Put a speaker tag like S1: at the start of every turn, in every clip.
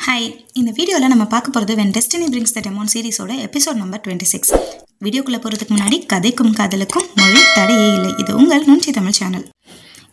S1: Hi, இந்த வீடியோவில் நம்ம பார்க்க போகிறது when destiny brings the demon சீரிஸோட எபிசோட் நம்பர் 26. வீடியோக்குள்ளே போகிறதுக்கு முன்னாடி கதைக்கும் காதலுக்கும் மொழி தடையே இல்லை. இது உங்கள் நுண்சி தமிழ் சேனல்.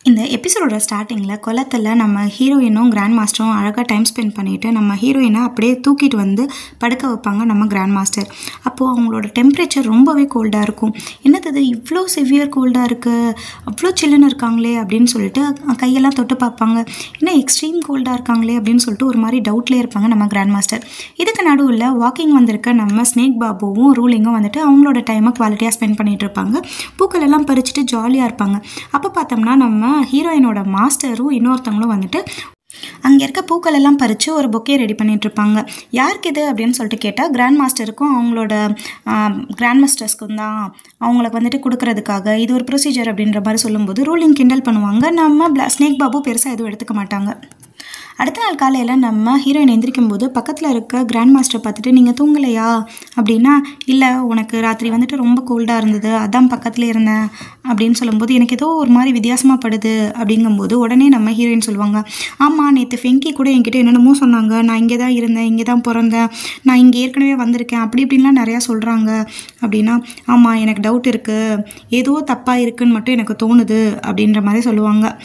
S1: இந்த எபிசோடோட ஸ்டார்டிங்கில் குளத்தில் நம்ம ஹீரோயினும் கிராண்ட் மாஸ்டரும் அழகாக டைம் ஸ்பெண்ட் பண்ணிவிட்டு நம்ம ஹீரோயினை அப்படியே தூக்கிட்டு வந்து படுக்க வைப்பாங்க நம்ம கிராண்ட் மாஸ்டர். அப்போது அவங்களோட டெம்பரேச்சர் ரொம்பவே கோல்டாக இருக்கும். என்னது இவ்வளோ சிவியர் கோல்டாக இருக்குது, அவ்வளோ சில்லுன்னு இருக்காங்களே அப்படின்னு சொல்லிட்டு கையெல்லாம் தொட்டு பார்ப்பாங்க. என்ன எக்ஸ்ட்ரீம் கோல்டாக இருக்காங்களே அப்படின்னு சொல்லிட்டு ஒரு மாதிரி டவுட்லேயே இருப்பாங்க நம்ம கிராண்ட் மாஸ்டர். இதுக்கு நடுவில் வாக்கிங் வந்திருக்க நம்ம ஸ்னேக் பாபுவும் ரூலிங்கும் வந்துட்டு அவங்களோட டைமை குவாலிட்டியாக ஸ்பெண்ட் பண்ணிகிட்டு இருப்பாங்க. பூக்கள் எல்லாம் பறிச்சுட்டு ஜாலியாக இருப்பாங்க. அப்போ பார்த்தோம்னா நம்ம ஹீரோயினோட மாஸ்டரும் இன்னொருத்தவங்களும் வந்துட்டு அங்கே இருக்க பூக்கள் எல்லாம் பறித்து ஒரு பொக்கே ரெடி பண்ணிட்டு இருப்பாங்க. யாருக்கு இது அப்படின்னு சொல்லிட்டு கேட்டால் கிராண்ட் மாஸ்டருக்கும் அவங்களோட கிராண்ட் மாஸ்டர்ஸ்க்கும் தான் அவங்களுக்கு வந்துட்டு கொடுக்கறதுக்காக இது ஒரு ப்ரொசீஜர் அப்படின்ற மாதிரி சொல்லும்போது ரூலிங் கிண்டல் பண்ணுவாங்க. நம்ம ஸ்னேக் பாபு பெருசாக எதுவும் எடுத்துக்க மாட்டாங்க. அடுத்த நாள் காலையில் நம்ம ஹீரோயின் எந்திரிக்கும் போது பக்கத்தில் இருக்க கிராண்ட் மாஸ்டர் பார்த்துட்டு நீங்கள் தூங்கலையா அப்படின்னா, இல்லை உனக்கு ராத்திரி வந்துட்டு ரொம்ப கோல்டாக இருந்தது அதான் பக்கத்தில் இருந்தேன் அப்படின்னு சொல்லும்போது எனக்கு ஏதோ ஒரு மாதிரி வித்தியாசமாக படுது அப்படிங்கும்போது உடனே நம்ம ஹீரோயின் சொல்லுவாங்க, ஆமாம் நேற்று ஃபெங்கி கூட என்கிட்ட என்னென்னமோ சொன்னாங்க, நான் இங்கே தான் இருந்தேன், இங்கே தான் பிறந்தேன், நான் இங்கே ஏற்கனவே வந்திருக்கேன் அப்படி இப்படின்லாம் நிறையா சொல்கிறாங்க அப்படின்னா, ஆமாம் எனக்கு டவுட் இருக்குது, ஏதோ தப்பாக இருக்குன்னு மட்டும் எனக்கு தோணுது அப்படின்ற மாதிரி சொல்லுவாங்க.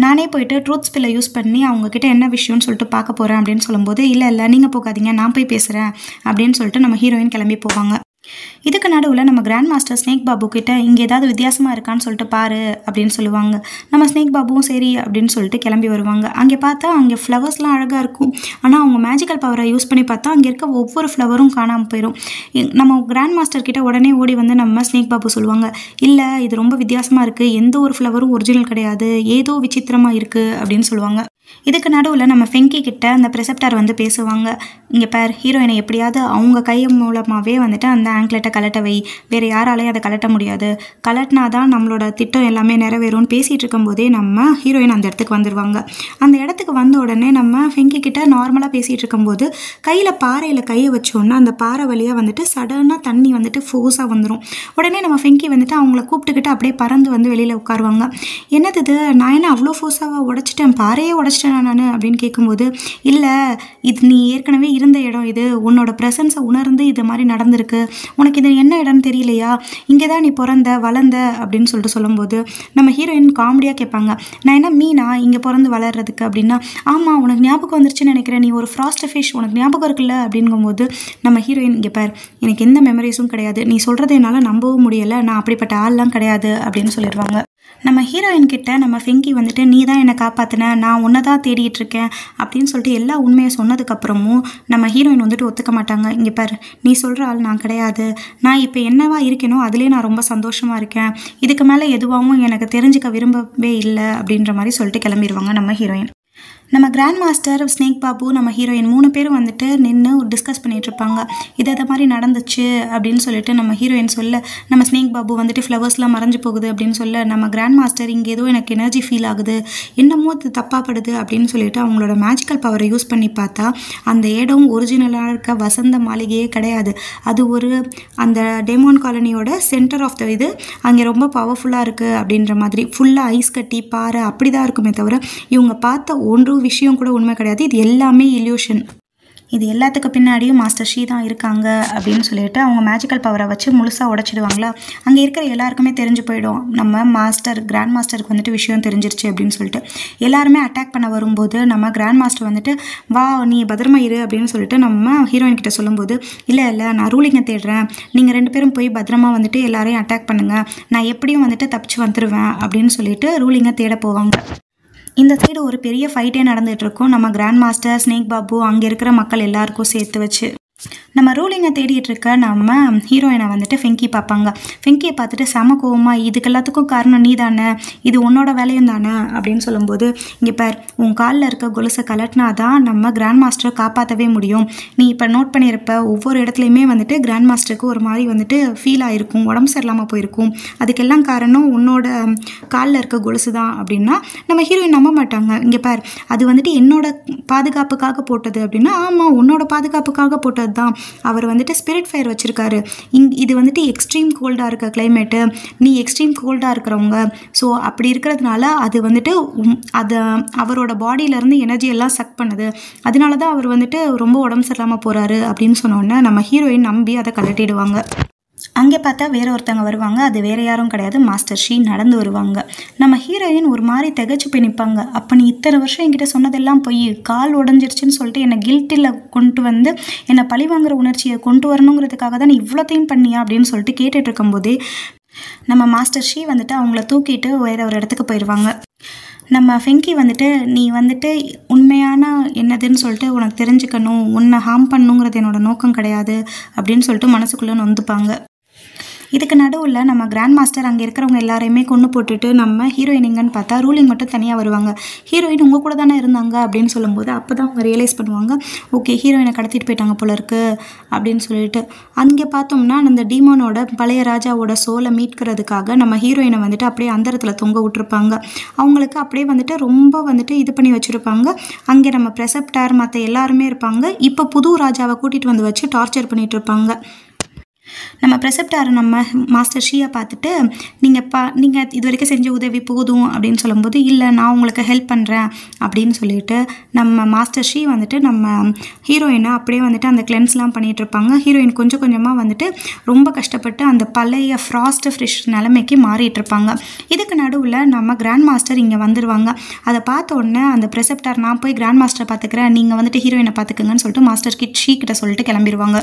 S1: நானே போயிட்டு ட்ரூத் ஸ்பில்லை யூஸ் பண்ணி அவங்கக்கிட்ட என்ன விஷயம்னு சொல்லிட்டு பார்க்க போகிறேன் அப்படின்னு சொல்லும்போது, இல்லை நீங்கள் போகாதீங்க நான் போய் பேசுகிறேன் அப்படின்னு சொல்லிட்டு நம்ம ஹீரோயின் கிளம்பி போவாங்க. இதுக்கு நடுவில் நம்ம கிராண்ட் மாஸ்டர் ஸ்னேக் பாபு கிட்ட இங்கே ஏதாவது வித்தியாசமாக இருக்கான்னு சொல்லிட்டு பாரு அப்படின்னு சொல்லுவாங்க. நம்ம ஸ்னேக் பாபுவும் சரி அப்படின்னு சொல்லிட்டு கிளம்பி வருவாங்க. அங்கே பார்த்தா அங்கே ஃப்ளவர்ஸ்லாம் அழகாக இருக்கும். ஆனால் அவங்க மேஜிக்கல் பவரை யூஸ் பண்ணி பார்த்தா அங்கே இருக்க ஒவ்வொரு ஃப்ளவரும் காணாமல் போயிடும். நம்ம கிராண்ட் மாஸ்டர் கிட்ட உடனே ஓடி வந்து நம்ம ஸ்னேக் பாபு சொல்லுவாங்க, இல்லை இது ரொம்ப வித்தியாசமாக இருக்குது, எந்த ஒரு ஃப்ளவரும் ஒரிஜினல் கிடையாது, ஏதோ விசித்திரமாக இருக்குது அப்படின்னு சொல்லுவாங்க. இதுக்கு நடுவில் நம்ம ஃபெங்கி கிட்ட அந்த ப்ரெசெப்டார் வந்து பேசுவாங்க. இங்கே பேர் ஹீரோயினை எப்படியாவது அவங்க கை மூலமாகவே வந்துட்டு அந்த ஆங்க்லெட்டை கலட்ட வை, வேறு யாராலையும் அதை கலட்ட முடியாது, கலட்டினா தான் நம்மளோட திட்டம் எல்லாமே நிறைவேறும்னு பேசிகிட்டு இருக்கும்போதே நம்ம ஹீரோயின் அந்த இடத்துக்கு வந்துடுவாங்க. அந்த இடத்துக்கு வந்த உடனே நம்ம ஃபெங்கி கிட்ட நார்மலாக பேசிகிட்டு இருக்கும்போது கையில் பாறையில் கையை வச்சோன்னா அந்த பாறை வழியாக வந்துட்டு சடனாக தண்ணி வந்துட்டு ஃபோர்ஸாக வந்துடும். உடனே நம்ம ஃபெங்கி வந்துட்டு அவங்கள கூப்பிட்டுக்கிட்டு அப்படியே பறந்து வந்து வெளியில் உட்காருவாங்க. என்னது இது, நான் என்ன அவ்வளோ ஃபோர்ஸாக உடைச்சிட்டேன், பாறையே உடைச்சிட்டேன் நான் அப்படின்னு கேட்கும்போது, இல்லை இது நீ ஏற்கனவே இருந்த இடம், இது உன்னோட ப்ரெசன்ஸை உணர்ந்து இது மாதிரி நடந்திருக்கு, உனக்கு இது என்ன இடம்னு தெரியலையா, இங்கே தான் நீ பிறந்த வளர்ந்த அப்படின்னு சொல்லிட்டு சொல்லும்போது நம்ம ஹீரோயின் காமெடியாக கேட்பாங்க, நான் என்ன மீனா இங்கே பிறந்து வளர்றதுக்கு அப்படின்னா, ஆமாம் உனக்கு ஞாபகம் வந்துருச்சுன்னு நினைக்கிறேன், நீ ஒரு ஃப்ராஸ்ட் ஃபிஷ் உனக்கு ஞாபகம் இருக்குல்ல அப்படிங்கும்போது நம்ம ஹீரோயின், இங்கே பார் எனக்கு எந்த மெமரிஸும் கிடையாது, நீ சொல்கிறது என்னால் நம்பவும் முடியலை, நான் அப்படிப்பட்ட ஆள்லாம் கிடையாது அப்படின்னு சொல்லிடுவாங்க. நம்ம ஹீரோயின் கிட்ட நம்ம ஃபெங்கி வந்துட்டு நீ தான் என்னை காப்பாற்றின, நான் உன்னை தான் தேடிட்டு இருக்கேன் அப்படின்னு சொல்லிட்டு எல்லா உண்மையை சொன்னதுக்கப்புறமும் நம்ம ஹீரோயின் வந்துட்டு ஒத்துக்க மாட்டாங்க. இங்கே பாரு நீ சொல்கிற ஆள் நான் கிடையாது, நான் இப்போ என்னவா இருக்கேனோ அதுலேயே நான் ரொம்ப சந்தோஷமாக இருக்கேன், இதுக்கு மேலே எதுவாகவும் எனக்கு தெரிஞ்சுக்க விரும்பவே இல்லை அப்படின்ற மாதிரி சொல்லிட்டு கிளம்பிடுவாங்க நம்ம ஹீரோயின். நம்ம கிராண்ட் மாஸ்டர் ஸ்னேக் பாபு நம்ம ஹீரோயின் 3 பேரும் வந்துட்டு நின்று ஒரு டிஸ்கஸ் பண்ணிகிட்டு இருப்பாங்க. இது மாதிரி நடந்துச்சு அப்படின்னு சொல்லிட்டு நம்ம ஹீரோயின் சொல்ல, நம்ம ஸ்னேக் பாபு வந்துட்டு ஃப்ளவர்ஸ்லாம் மறைஞ்சு போகுது அப்படின்னு சொல்ல, நம்ம கிராண்ட் மாஸ்டர் இங்கே ஏதோ எனக்கு எனர்ஜி ஃபீல் ஆகுது, என்னமோ அது தப்பாகப்படுது அப்படின்னு சொல்லிட்டு அவங்களோட மேஜிக்கல் பவரை யூஸ் பண்ணி பார்த்தா அந்த இடம் ஒரிஜினலாக இருக்க வசந்த மாளிகையே கிடையாது, அது ஒரு அந்த டெமோன் காலனியோட சென்டர் ஆஃப் த இது அங்கே ரொம்ப பவர்ஃபுல்லாக இருக்குது அப்படின்ற மாதிரி ஃபுல்லாக ஐஸ் கட்டி பாறை அப்படி தான் இருக்குமே தவிர இவங்க பார்த்த ஒன்று விஷயம் கூட உண்மை கிடையாது, இது எல்லாமே இல்யூஷன், இது எல்லாத்துக்கு பின்னாடியும் மாஸ்டர் ஷீ தான் இருக்காங்க அப்படின்னு சொல்லிட்டு அவங்க மேஜிக்கல் பவரை வச்சு முழுசாக உடைச்சிடுவாங்களா. அங்கே இருக்கிற எல்லாருக்குமே தெரிஞ்சு போயிடும் நம்ம கிராண்ட் மாஸ்டருக்கு வந்துட்டு விஷயம் தெரிஞ்சிருச்சு அப்படின்னு சொல்லிட்டு எல்லாருமே அட்டாக் பண்ண வரும்போது நம்ம கிராண்ட் மாஸ்டர் வந்துட்டு வா நீ பத்திரமா இரு அப்படின்னு சொல்லிட்டு நம்ம ஹீரோயின் கிட்ட சொல்லும்போது, இல்லை நான் ரூலிங்கை தேடுறேன், நீங்கள் 2 பேரும் போய் பத்திரமா வந்துட்டு எல்லாரையும் அட்டாக் பண்ணுங்கள், நான் எப்படியும் வந்துட்டு தப்பிச்சு வந்துடுவேன் அப்படின்னு சொல்லிட்டு ரூலிங்கை தேட போவாங்க. இந்த சைடு ஒரு பெரிய ஃபைட்டே நடந்துகிட்டு இருக்கும். நம்ம கிராண்ட் மாஸ்டர் ஸ்னேக் பாபு அங்கே இருக்கிற மக்கள் எல்லாருக்கும் சேர்த்து வச்சு நம்ம ரூலிங்கை தேடிட்டு இருக்க நம்ம ஹீரோயினை வந்துட்டு ஃபெங்கி பார்ப்பாங்க. ஃபெங்கியை பார்த்துட்டு செம கோவமா, இதுக்கு எல்லாத்துக்கும் காரணம் நீ தானே, இது உன்னோட வேலையும் தானே அப்படின்னு சொல்லும்போது, இங்கே பார் உன் காலில் இருக்க கொலுசை கலட்டினா தான் நம்ம கிராண்ட் மாஸ்டரை காப்பாற்றவே முடியும், நீ இப்போ நோட் பண்ணியிருப்ப ஒவ்வொரு இடத்துலையுமே வந்துட்டு கிராண்ட் மாஸ்டருக்கு ஒரு மாதிரி வந்துட்டு ஃபீல் ஆகிருக்கும், உடம்பு சரியில்லாமல் போயிருக்கும், அதுக்கெல்லாம் காரணம் உன்னோட காலில் இருக்க கொலுசு தான் அப்படின்னா நம்ம ஹீரோயின் நம்ப மாட்டாங்க. இங்கே பார் அது வந்துட்டு என்னோட பாதுகாப்புக்காக போட்டது அப்படின்னா, ஆமாம் உன்னோட பாதுகாப்புக்காக போட்டது நல்லது தான். அவர் வந்துட்டு ஸ்பிரிட் ஃபயர் வச்சுருக்காரு. இது வந்துட்டு எக்ஸ்ட்ரீம் கோல்டாக இருக்க கிளைமேட்டு, நீ எக்ஸ்ட்ரீம் கோல்டாக இருக்கிறவங்க. ஸோ அப்படி இருக்கிறதுனால அது வந்துட்டு அதை அவரோட பாடியிலேருந்து எனர்ஜி எல்லாம் சக் பண்ணுது. அதனால தான் அவர் வந்துட்டு ரொம்ப உடம்பு சரியில்லாமல் போகிறாரு அப்படின்னு சொன்னோன்னே நம்ம ஹீரோயின் நம்பி அதை கழட்டிடுவாங்க. அங்கே பார்த்தா வேற ஒருத்தவங்க வருவாங்க. அது வேற யாரும் கிடையாது, மாஸ்டர் ஷீ நடந்து வருவாங்க. நம்ம ஹீரோயின் ஒரு மாதிரி திகைச்சு போய் நிற்பாங்க. அப்போ நீ இத்தனை வருஷம் என்கிட்ட சொன்னதெல்லாம் போய் கால் உடஞ்சிருச்சுன்னு சொல்லிட்டு என்னை கில்ட்டில் கொண்டு வந்து என்னை பழி வாங்குற உணர்ச்சியை கொண்டு வரணுங்கிறதுக்காக தான் நீ இவ்வளோத்தையும் பண்ணியா அப்படின்னு சொல்லிட்டு கேட்டுட்டு இருக்கும்போதே நம்ம மாஸ்டர் ஷீ வந்துட்டு அவங்கள தூக்கிட்டு வேற ஒரு இடத்துக்கு போயிடுவாங்க. நம்ம ஃபெங்கி வந்துட்டு நீ வந்துட்டு உண்மையான என்னதுன்னு சொல்லிட்டு உனக்கு தெரிஞ்சுக்கணும், உன்னை ஹார்ம் பண்ணுங்கிறது என்னோட நோக்கம் கிடையாது அப்படின்னு சொல்லிட்டு மனசுக்குள்ளே நொந்துப்பாங்க. இதுக்கு நடுவில் நம்ம கிராண்ட் மாஸ்டர் அங்கே இருக்கிறவங்க எல்லாரையுமே கொண்டு போட்டுட்டு நம்ம ஹீரோயின் எங்கன்னு பார்த்தா ரூலிங் மட்டும் தனியாக வருவாங்க. ஹீரோயின் உங்கள் கூட தானே இருந்தாங்க அப்படின்னு சொல்லும்போது அப்போ தான் அவங்க ரியலைஸ் பண்ணுவாங்க, ஓகே ஹீரோயினை கடத்திட்டு போயிட்டாங்க போல இருக்கு அப்படின்னு சொல்லிட்டு. அங்கே பார்த்தோம்னா அந்த டீமோனோட பழைய ராஜாவோட சோலை மீட்கிறதுக்காக நம்ம ஹீரோயினை வந்துட்டு அப்படியே அந்தரத்தில் தொங்க விட்டுருப்பாங்க. அவங்களுக்கு அப்படியே வந்துட்டு ரொம்ப வந்துட்டு இது பண்ணி வச்சுருப்பாங்க. அங்கே நம்ம ப்ரெசப்டார் மற்ற எல்லாருமே இருப்பாங்க. இப்போ புது ராஜாவை கூட்டிகிட்டு வந்து வச்சு டார்ச்சர் பண்ணிகிட்டு இருப்பாங்க. நம்ம ப்ரெசப்டார் நம்ம மாஸ்டர் ஷீயை பார்த்துட்டு நீங்கள் இது வரைக்கும் செஞ்ச உதவி போதும் அப்படின்னு சொல்லும்போது, இல்லை நான் உங்களுக்கு ஹெல்ப் பண்ணுறேன் அப்படின்னு சொல்லிட்டு நம்ம மாஸ்டர் ஷீ வந்துட்டு நம்ம ஹீரோயினை அப்படியே வந்துட்டு அந்த கிளென்ஸ்லாம் பண்ணிகிட்டு இருப்பாங்க. ஹீரோயின் கொஞ்சம் கொஞ்சமாக வந்துட்டு ரொம்ப கஷ்டப்பட்டு அந்த பழைய ஃப்ராஸ்ட் ஃப்ரெஷ் நிலைமைக்கு மாறிட்டு இருப்பாங்க. இதுக்கு நடுவில் நம்ம கிராண்ட் மாஸ்டர் இங்கே வந்துடுவாங்க. அதை பார்த்த உடனே அந்த ப்ரெசப்டார் நான் போய் கிராண்ட் மாஸ்டரை பார்த்துக்கிறேன், நீங்கள் வந்துட்டு ஹீரோயினை பார்த்துக்குங்கன்னு சொல்லிட்டு மாஸ்டர் ஷீ கிட்ட சொல்லிட்டு கிளம்பிடுவாங்க.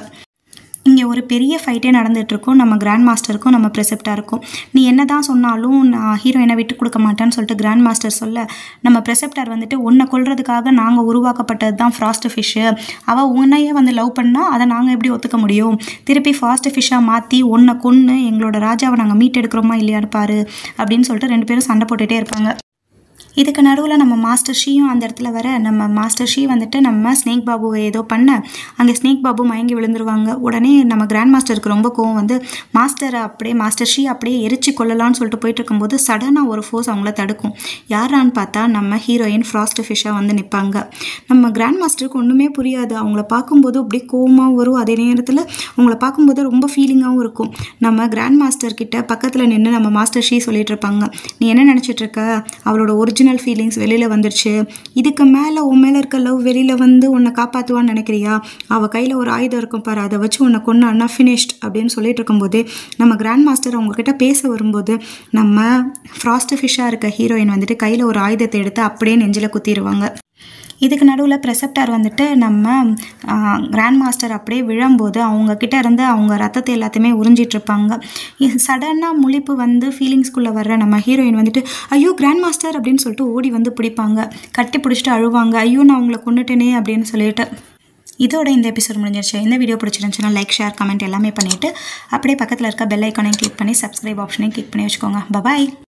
S1: இங்கே ஒரு பெரிய ஃபைட்டே நடந்துகிட்ருக்கும் நம்ம கிராண்ட் மாஸ்டருக்கும் நம்ம ப்ரெசப்டாருக்கும். நீ என்ன தான் சொன்னாலும் நான் ஹீரோயினை விட்டு கொடுக்க மாட்டேன்னு சொல்லிட்டு கிராண்ட் மாஸ்டர் சொல்ல, நம்ம ப்ரெசப்டார் வந்துட்டு உன்னை கொல்றதுக்காக நாங்கள் உருவாக்கப்பட்டது தான் ஃப்ராஸ்ட் ஃபிஷ்ஷு, அவள் உன்னையே வந்து லவ் பண்ணால் அதை நாங்கள் எப்படி ஒத்துக்க முடியும், திருப்பி ஃபாஸ்ட் ஃபிஷ்ஷாக மாற்றி உன்னை கொன்று எங்களோட ராஜாவை நாங்கள் மீட்டெடுக்கிறோமா இல்லையான்னு பாரு அப்படின்னு சொல்லிட்டு 2 பேரும் சண்டை போட்டுகிட்டே இருப்பாங்க. இதுக்கு நடுவில் நம்ம மாஸ்டர் ஷீயும் அந்த இடத்துல வர, நம்ம மாஸ்டர் ஷீ வந்துட்டு நம்ம ஸ்னேக் பாபுவை ஏதோ பண்ண அங்கே ஸ்னேக் பாபு மயங்கி விழுந்துருவாங்க. உடனே நம்ம கிராண்ட் மாஸ்டருக்கு ரொம்ப கோவம் வந்து மாஸ்டர் ஷீ அப்படியே எரிச்சு கொள்ளலான்னு சொல்லிட்டு போயிட்டு இருக்கும்போது சடனாக ஒரு ஃபோர்ஸ் அவங்கள தடுக்கும். யாரான்னு பார்த்தா நம்ம ஹீரோயின் ஃப்ராஸ்ட் ஃபிஷ்ஷாக வந்து நிற்பாங்க. நம்ம கிராண்ட் மாஸ்டருக்கு ஒன்றுமே புரியாது. அவங்கள பார்க்கும்போது அப்படியே கோவமாகவும் வரும், அதே நேரத்தில் அவங்கள பார்க்கும்போது ரொம்ப ஃபீலிங்காகவும் இருக்கும். நம்ம கிராண்ட் மாஸ்டர் கிட்ட பக்கத்தில் நின்று நம்ம மாஸ்டர் ஷீ சொல்லிட்டு இருப்பாங்க, நீ என்ன நினச்சிட்டு இருக்க, அவளோட ஒரிஜினல் ஃபீலிங்ஸ் வெளியில் வந்துடுச்சு, இதுக்கு மேலே உன் மேலே இருக்க லவ் வெளியில் வந்து உன்னை காப்பாற்றுவான்னு நினைக்கிறியா, அவள் கையில் ஒரு ஆயுதம் இருக்கும் பாரு, அதை வச்சு உன்னை கொன்னான்னா ஃபினிஷ்ட் அப்படின்னு சொல்லிட்டு இருக்கும்போது நம்ம கிராண்ட் மாஸ்டர் அவங்கக்கிட்ட பேச வரும்போது நம்ம ஃப்ராஸ்ட் ஃபிஷ்ஷாக இருக்க ஹீரோயின் வந்துட்டு கையில் ஒரு ஆயுதத்தை எடுத்து அப்படியே நெஞ்சில் குத்திடுவாங்க. இதுக்கு நடுவில் ப்ரெசப்டார் வந்துட்டு நம்ம கிராண்ட் மாஸ்டர் அப்படியே விழும்போது அவங்கக்கிட்ட இருந்து அவங்க ரத்தத்தை எல்லாத்தையுமே உறிஞ்சிட்ருப்பாங்க. சடனாக முழிப்பு வந்து ஃபீலிங்ஸ்குள்ளே வர்ற நம்ம ஹீரோயின் வந்துட்டு ஐயோ கிராண்ட் மாஸ்டர் அப்படின்னு சொல்லிட்டு ஓடி வந்து பிடிப்பாங்க, கட்டி பிடிச்சிட்டு அழுவாங்க, ஐயோ நான் அவங்கள கொண்டுட்டேனே அப்படின்னு சொல்லிட்டு. இதோட இந்த எபிசோட் முடிஞ்சிருச்சு. இந்த வீடியோ பிடிச்சிருந்துச்சுன்னா லைக், ஷேர், கமெண்ட் எல்லாமே பண்ணிவிட்டு அப்படியே பக்கத்தில் இருக்க பெல் ஐக்கானையும் கிளிக் பண்ணி சப்ஸ்கிரைப் ஆப்ஷனையும் கிளிக் பண்ணி வச்சுக்கோங்க. பாய்.